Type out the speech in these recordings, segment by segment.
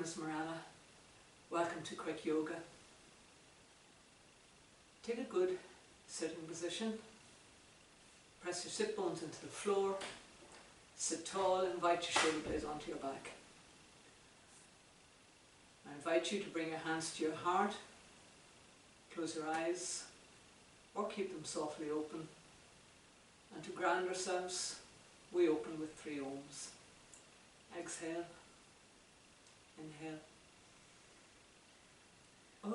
is Marella. Welcome to Quick Yoga. Take a good sitting position. Press your sit bones into the floor. Sit tall, invite your shoulder blades onto your back. I invite you to bring your hands to your heart. Close your eyes or keep them softly open. And to ground ourselves, we open with 3 ohms. Exhale. Inhale. Inhale.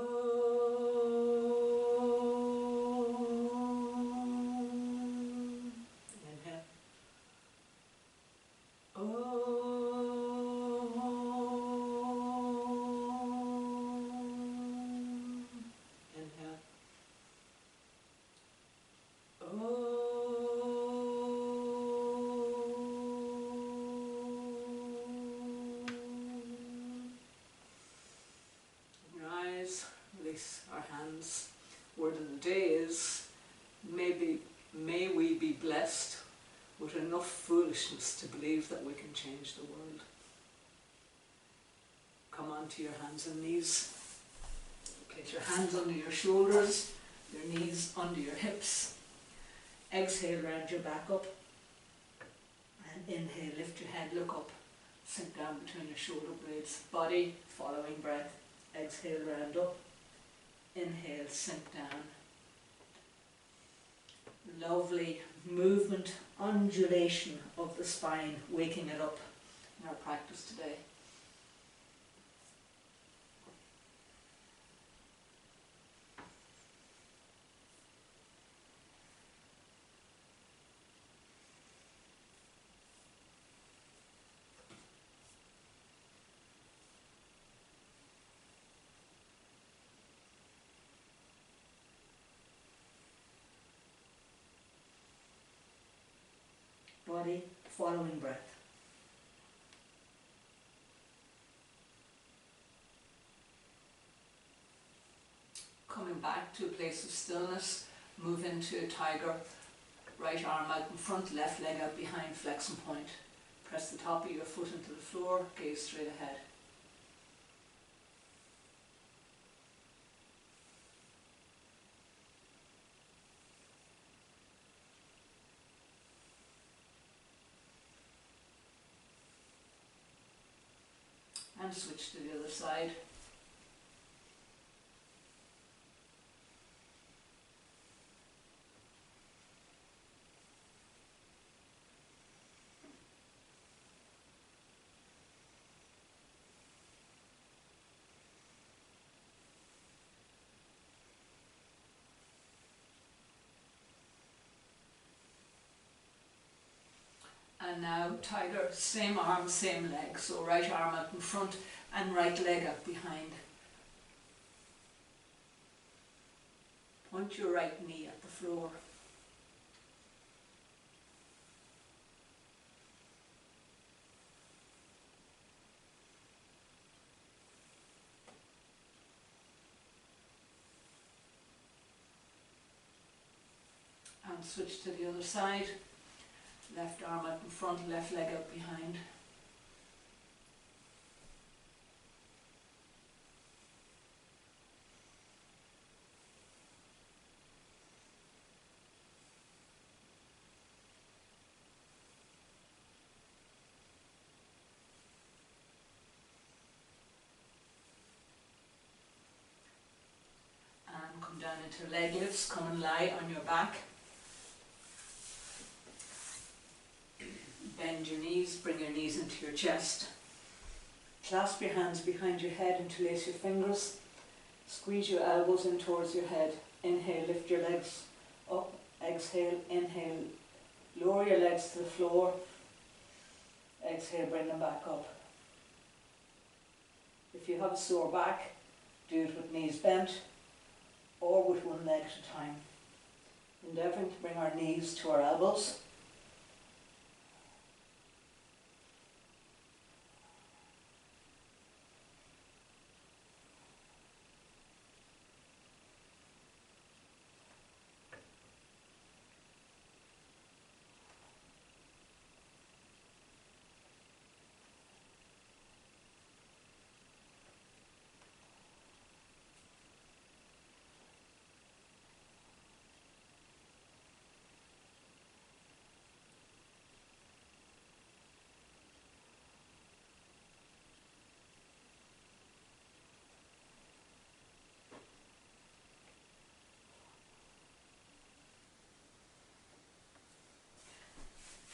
Inhale. Release our hands. Word of the day is, may we be blessed with enough foolishness to believe that we can change the world. Come onto your hands and knees. Place your hands under your shoulders, your knees under your hips. Exhale, round your back up. And inhale, lift your head, look up. Sink down between your shoulder blades. Body following breath. Exhale, round up. Inhale, sink down. Lovely movement, undulation of the spine, waking it up in our practice today. Body following breath. Coming back to a place of stillness, move into a tiger. Right arm out in front, left leg out behind, flex and point. Press the top of your foot into the floor, gaze straight ahead. And switch to the other side. And now tiger, same arm, same leg. So right arm out in front and right leg out behind. Point your right knee at the floor. And switch to the other side. Left arm out in front, left leg out behind. And come down into leg lifts, come and lie on your back. Bend your knees, bring your knees into your chest. Clasp your hands behind your head, interlace your fingers. Squeeze your elbows in towards your head. Inhale, lift your legs up. Exhale, inhale, lower your legs to the floor. Exhale, bring them back up. If you have a sore back, do it with knees bent or with one leg at a time. Endeavouring to bring our knees to our elbows.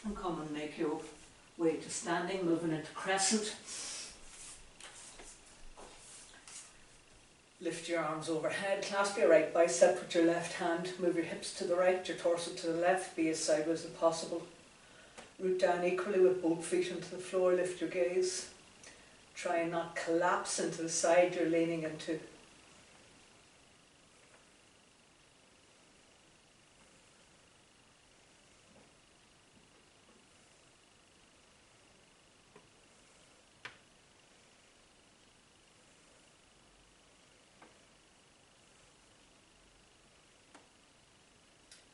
And come and make your way to standing, moving into crescent. Lift your arms overhead, clasp your right bicep with your left hand, move your hips to the right, your torso to the left, be as sideways as possible. Root down equally with both feet into the floor, lift your gaze. Try and not collapse into the side you're leaning into.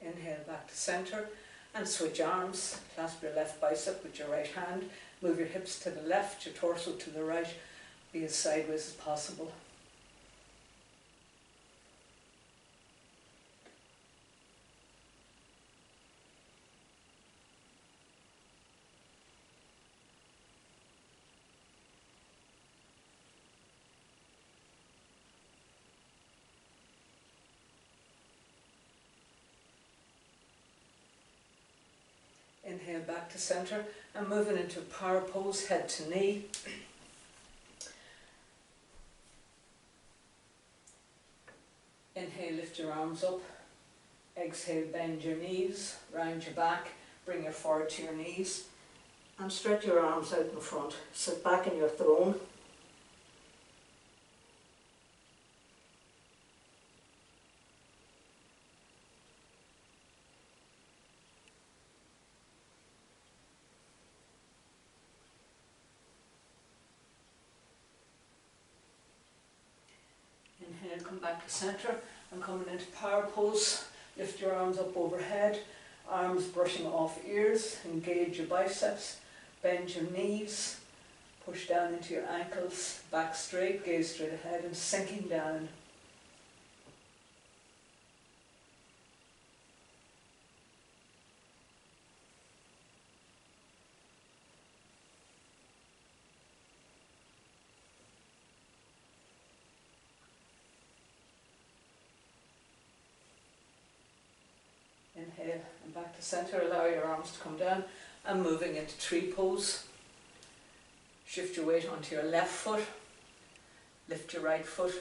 Inhale back to centre and switch arms. Clasp your left bicep with your right hand. Move your hips to the left, your torso to the right. Be as sideways as possible. Inhale back to centre and moving into power pose, head to knee. Inhale, lift your arms up. Exhale, bend your knees, round your back, bring your forward to your knees and stretch your arms out in front. Sit back in your throne. Inhale, come back to centre and coming into power pose. Lift your arms up overhead, arms brushing off ears, engage your biceps, bend your knees, push down into your ankles, back straight, gaze straight ahead and sinking down. Inhale and back to centre, allow your arms to come down and moving into tree pose. Shift your weight onto your left foot, lift your right foot,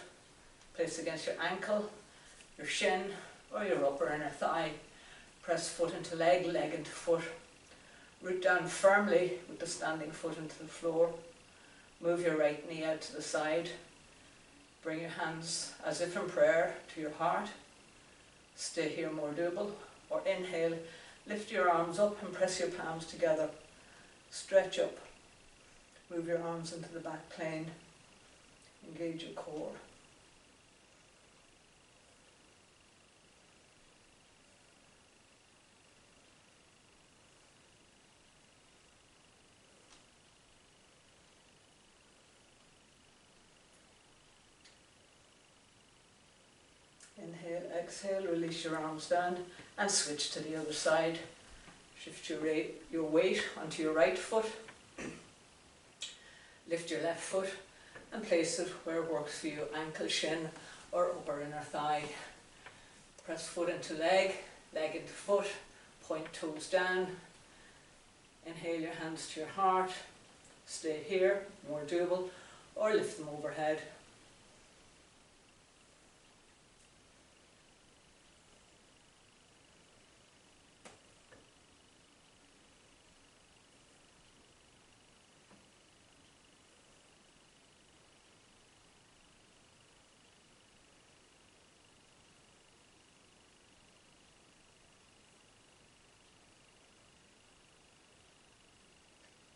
place against your ankle, your shin or your upper inner thigh. Press foot into leg, leg into foot. Root down firmly with the standing foot into the floor. Move your right knee out to the side. Bring your hands as if in prayer to your heart. Stay here, more doable. Or inhale, lift your arms up and press your palms together. Stretch up. Move your arms into the back plane. Engage your core. Inhale, exhale, release your arms down and switch to the other side. Shift your weight onto your right foot. Lift your left foot and place it where it works for you, ankle, shin or upper inner thigh. Press foot into leg, leg into foot, point toes down. Inhale your hands to your heart, stay here, more doable, or lift them overhead.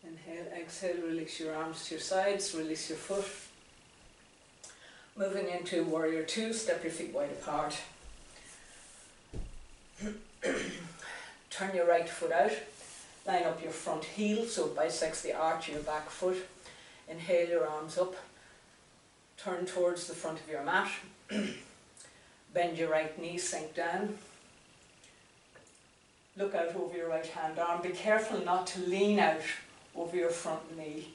Inhale, exhale, release your arms to your sides, release your foot. Moving into warrior two, step your feet wide apart. Turn your right foot out, line up your front heel so it bisects the arch of your back foot. Inhale your arms up, turn towards the front of your mat. Bend your right knee, sink down. Look out over your right hand arm. Be careful not to lean out over your front knee.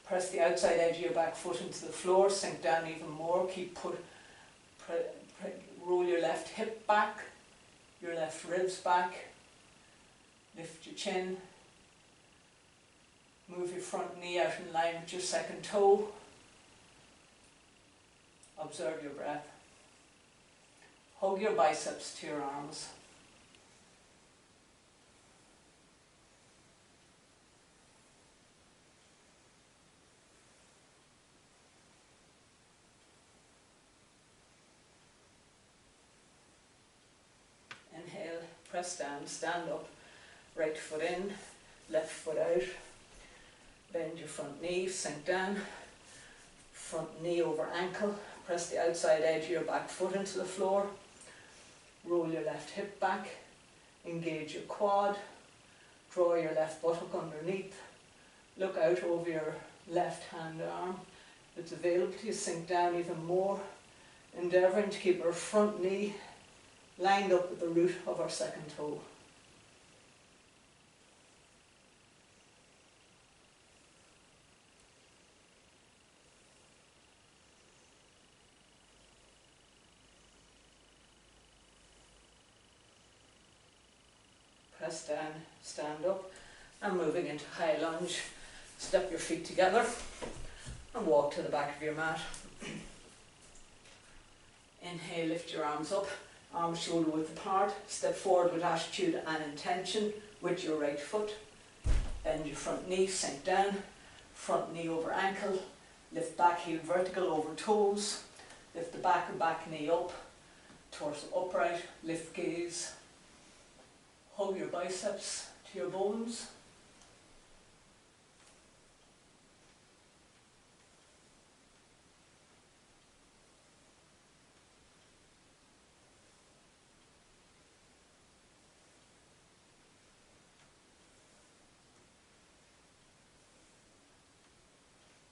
Press the outside edge of your back foot into the floor, sink down even more. Roll your left hip back, your left ribs back. Lift your chin, Move your front knee out in line with your second toe. Observe your breath. Hug your biceps to your arms. Inhale, press down, stand up, right foot in, left foot out. Bend your front knee, sink down, front knee over ankle, press the outside edge of your back foot into the floor, roll your left hip back, engage your quad, draw your left buttock underneath, look out over your left hand arm. If it's available to you, sink down even more, endeavouring to keep our front knee lined up with the root of our second toe. Press down, stand up, and moving into high lunge. Step your feet together and walk to the back of your mat. Inhale, lift your arms up, arms shoulder width apart. Step forward with attitude and intention with your right foot. Bend your front knee, sink down, front knee over ankle. Lift back heel vertical over toes. Lift the back and back knee up, torso upright, lift gaze. Hug your biceps to your bones.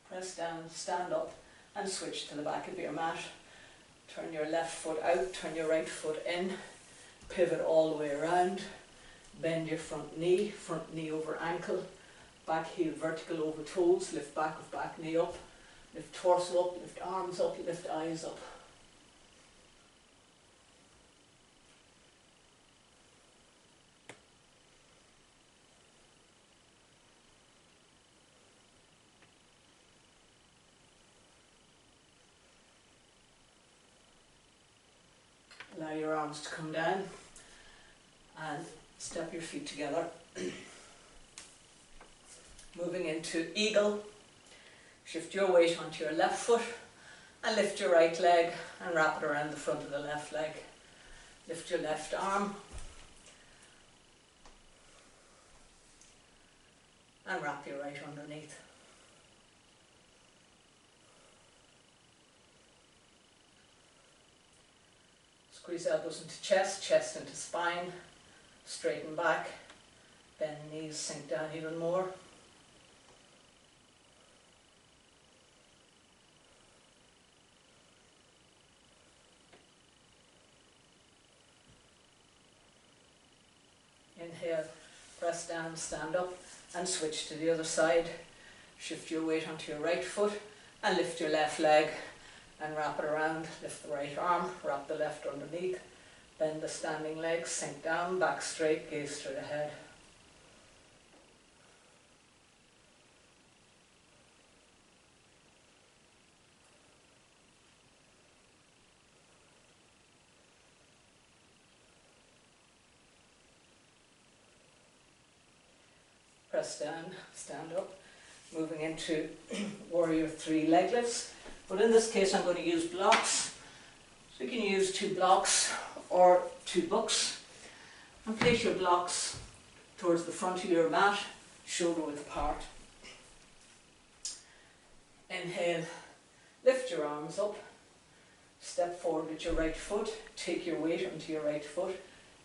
Press down, stand up, and switch to the back of your mat. Turn your left foot out, turn your right foot in, pivot all the way around. Bend your front knee over ankle, back heel vertical over toes, lift back of back knee up, lift torso up, lift arms up, lift eyes up. Allow your arms to come down and step your feet together. Moving into eagle. Shift your weight onto your left foot and lift your right leg and wrap it around the front of the left leg. Lift your left arm and wrap your right underneath. Squeeze elbows into chest, chest into spine, straighten back, bend knees, sink down even more. Inhale, press down, stand up and switch to the other side. Shift your weight onto your right foot and lift your left leg and wrap it around. Lift the right arm, wrap the left underneath, bend the standing leg, sink down, back straight, gaze straight ahead. Press down, stand up, moving into warrior 3 leg lifts. But in this case I'm going to use blocks. So you can use 2 blocks or 2 books. And place your blocks towards the front of your mat, shoulder width apart. Inhale, lift your arms up, step forward with your right foot, take your weight onto your right foot,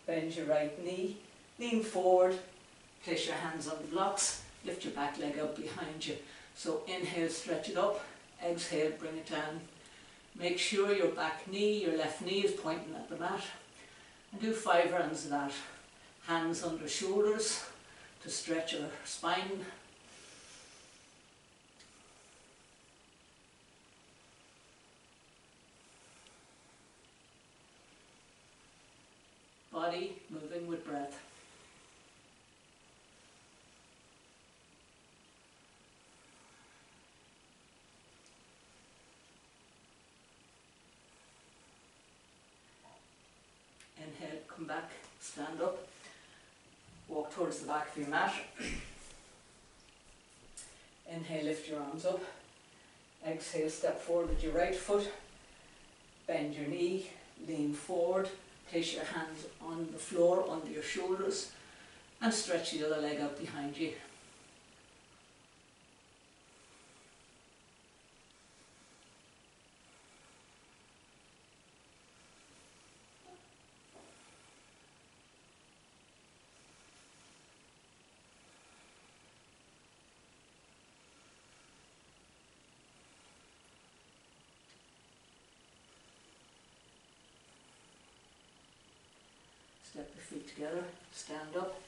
bend your right knee, lean forward, place your hands on the blocks, lift your back leg up behind you. So inhale, stretch it up, exhale, bring it down. Make sure your back knee, your left knee is pointing at the mat. And do 5 rounds of that. Hands under shoulders to stretch your spine. Body moving with breath. back, stand up, walk towards the back of your mat. Inhale, lift your arms up. Exhale, step forward with your right foot. Bend your knee, lean forward. Place your hands on the floor under your shoulders and stretch the other leg out behind you. Step the feet together, stand up,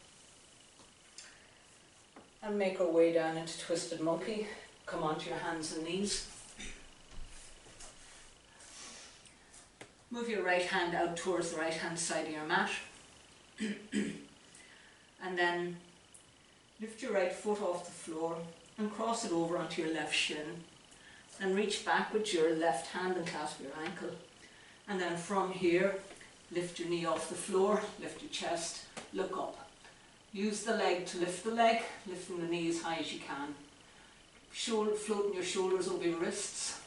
and make our way down into twisted monkey. Come onto your hands and knees. Move your right hand out towards the right hand side of your mat. And then lift your right foot off the floor and cross it over onto your left shin. And reach back with your left hand and clasp your ankle. And then from here, lift your knee off the floor, lift your chest, look up. Use the leg to lift the leg, lifting the knee as high as you can. Floating your shoulders over your wrists.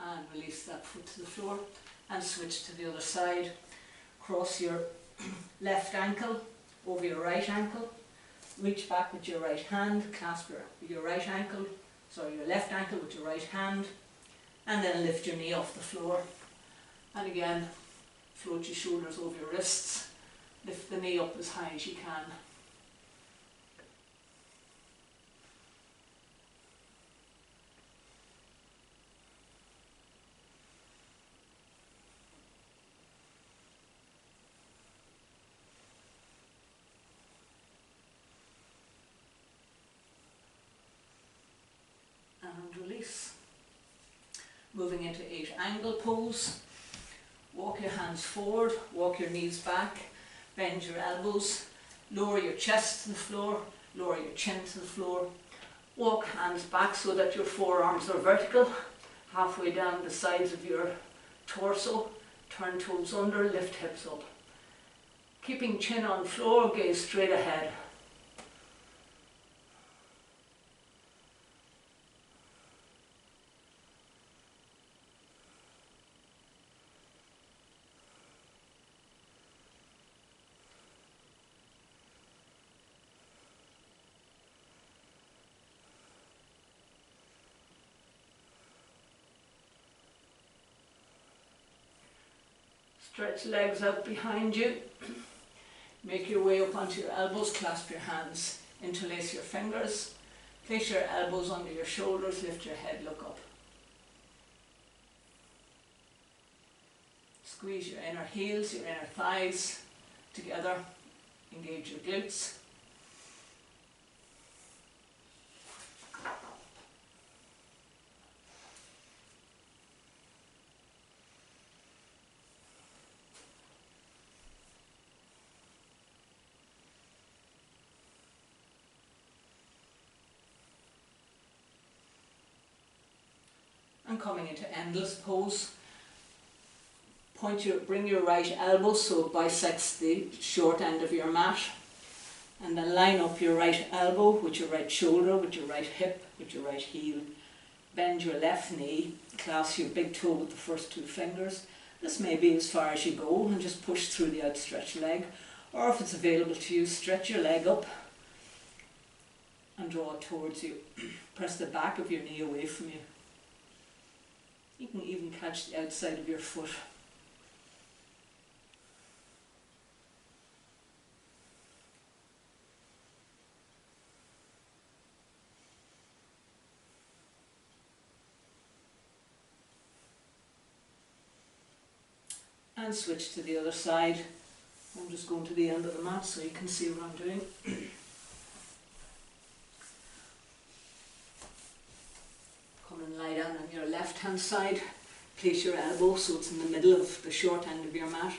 And release that foot to the floor and switch to the other side. Cross your left ankle over your right ankle. Reach back with your right hand, clasp your right ankle, your left ankle with your right hand, and then lift your knee off the floor. And again, float your shoulders over your wrists. Lift the knee up as high as you can. And release. Moving into 8 angle pose. Walk your hands forward, walk your knees back, bend your elbows, lower your chest to the floor, lower your chin to the floor. Walk hands back so that your forearms are vertical, halfway down the sides of your torso. Turn toes under, lift hips up. Keeping chin on floor, gaze straight ahead. Stretch legs out behind you. Make your way up onto your elbows, clasp your hands, interlace your fingers. Place your elbows under your shoulders, lift your head, look up. Squeeze your inner heels, your inner thighs together. Engage your glutes. And coming into endless pose, bring your right elbow so it bisects the short end of your mat, and then line up your right elbow with your right shoulder, with your right hip, with your right heel. Bend your left knee, clasp your big toe with the first 2 fingers. This may be as far as you go, and just push through the outstretched leg, or if it's available to you, stretch your leg up and draw it towards you. Press the back of your knee away from you. You can even catch the outside of your foot. And switch to the other side. I'm just going to the end of the mat so you can see what I'm doing. Come and lie down on your left hand side. Place your elbow so it's in the middle of the short end of your mat.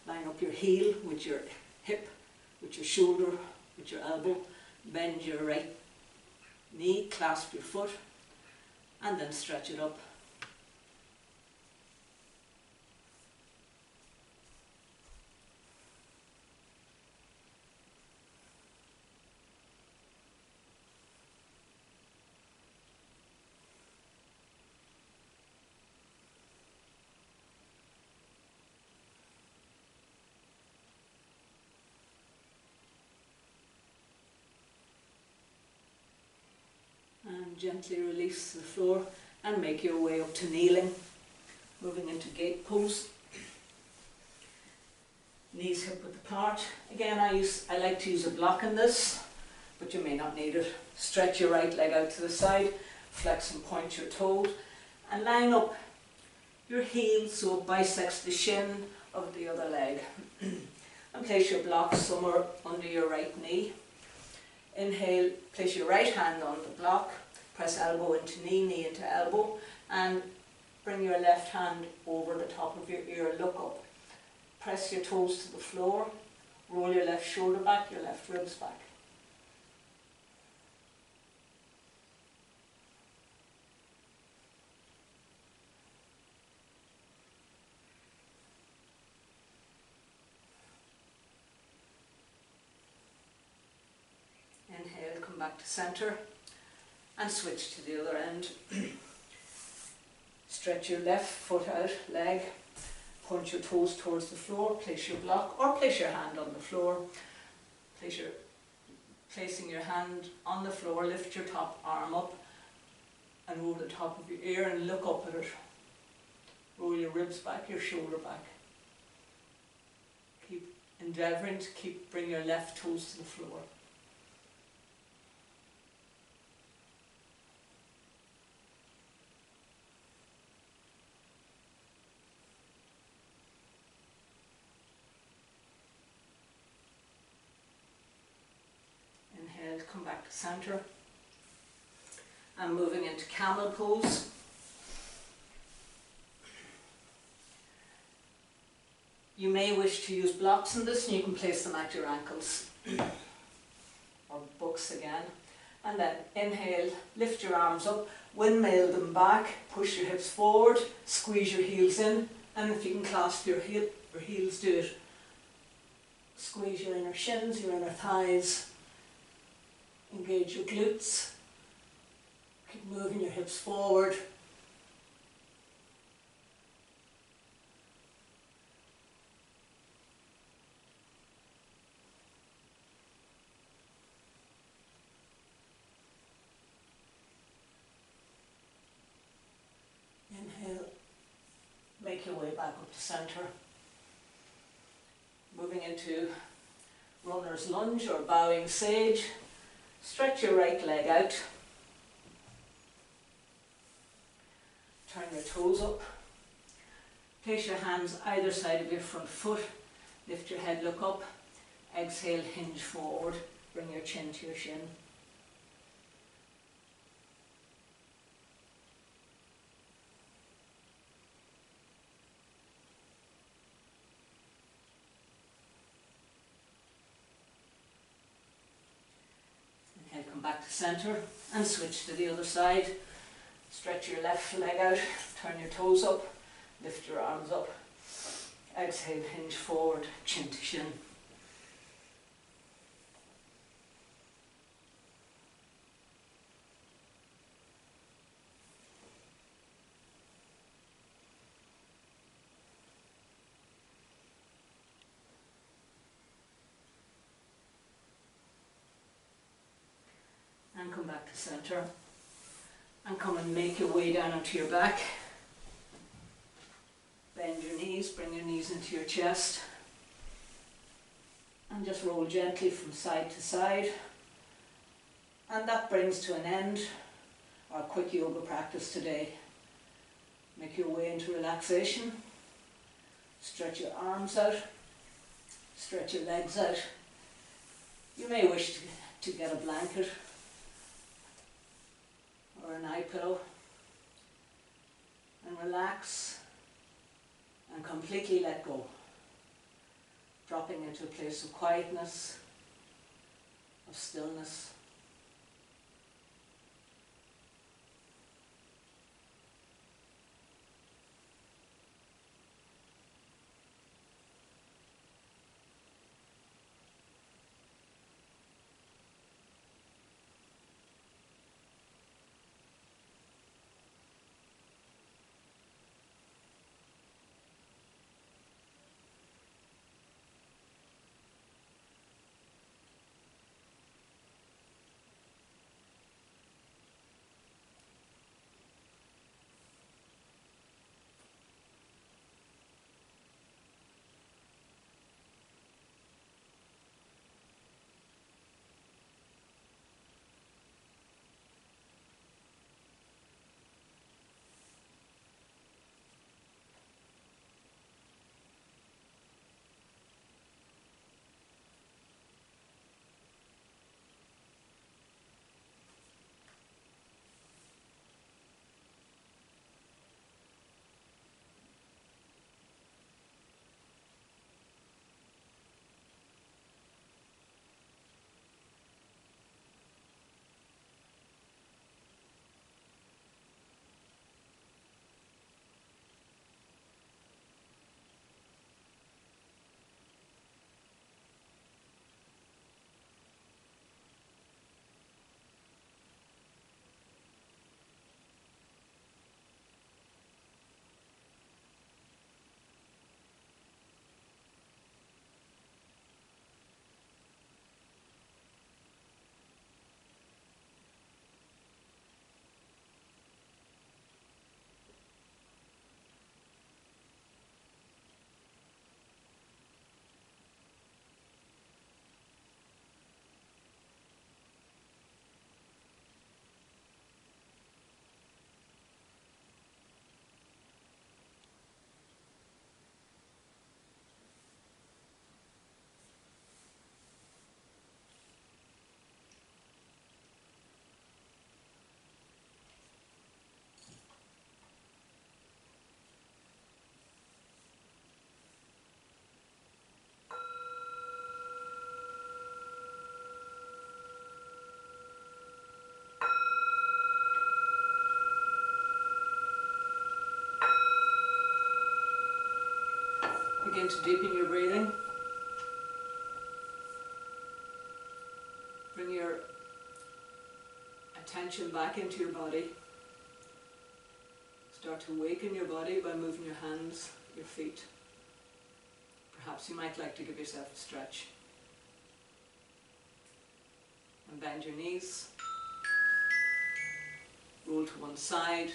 Line up your heel with your hip, with your shoulder, with your elbow. Bend your right knee, clasp your foot, and then stretch it up. And gently release the floor and make your way up to kneeling, moving into gate pose. Knees hip width apart. Again, I like to use a block in this, but you may not need it. Stretch your right leg out to the side, flex and point your toes, and line up your heel so it bisects the shin of the other leg. And place your block somewhere under your right knee. Inhale, place your right hand on the block, press elbow into knee, knee into elbow, and bring your left hand over the top of your ear, look up. Press your toes to the floor, roll your left shoulder back, your left ribs back. Inhale, come back to center and switch to the other end. Stretch your left foot out, leg, point your toes towards the floor, place your block or place your hand on the floor. Placing your hand on the floor, lift your top arm up and roll the top of your ear and look up at it. Roll your ribs back, your shoulder back. Keep endeavouring to bring your left toes to the floor. Inhale, come back to center. And moving into camel pose. You may wish to use blocks in this, and you can place them at your ankles. Or books again. And then inhale, lift your arms up, windmill them back, push your hips forward, squeeze your heels in, and if you can clasp your heels, do it. Squeeze your inner shins, your inner thighs. Engage your glutes. Keep moving your hips forward. Inhale, make your way back up to center. Moving into runner's lunge or bowing sage. Stretch your right leg out. Turn your toes up. Place your hands either side of your front foot. Lift your head, look up. Exhale, hinge forward. Bring your chin to your shin. Inhale, come back to center and switch to the other side. Stretch your left leg out, turn your toes up, lift your arms up. Exhale, hinge forward, chin to shin. And come back to center. And come and make your way down onto your back. Bend your knees, bring your knees into your chest. And just roll gently from side to side. And that brings to an end our quick yoga practice today. Make your way into relaxation. Stretch your arms out. Stretch your legs out. You may wish to get a blanket or an eye pillow and relax and completely let go, dropping into a place of quietness, of stillness. Begin to deepen your breathing. Bring your attention back into your body. Start to awaken your body by moving your hands, your feet. Perhaps you might like to give yourself a stretch. And bend your knees. Roll to one side.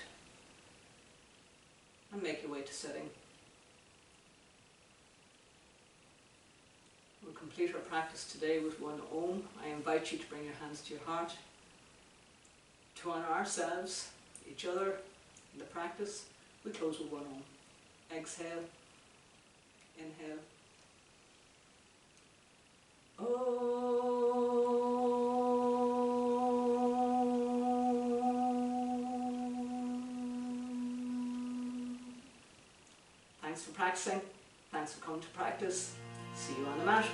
And make your way to sitting. We'll complete our practice today with one Om. I invite you to bring your hands to your heart. To honor ourselves, each other, in the practice, we close with one Om. Exhale. Inhale. Thanks for practicing. Thanks for coming to practice. See you on the mat.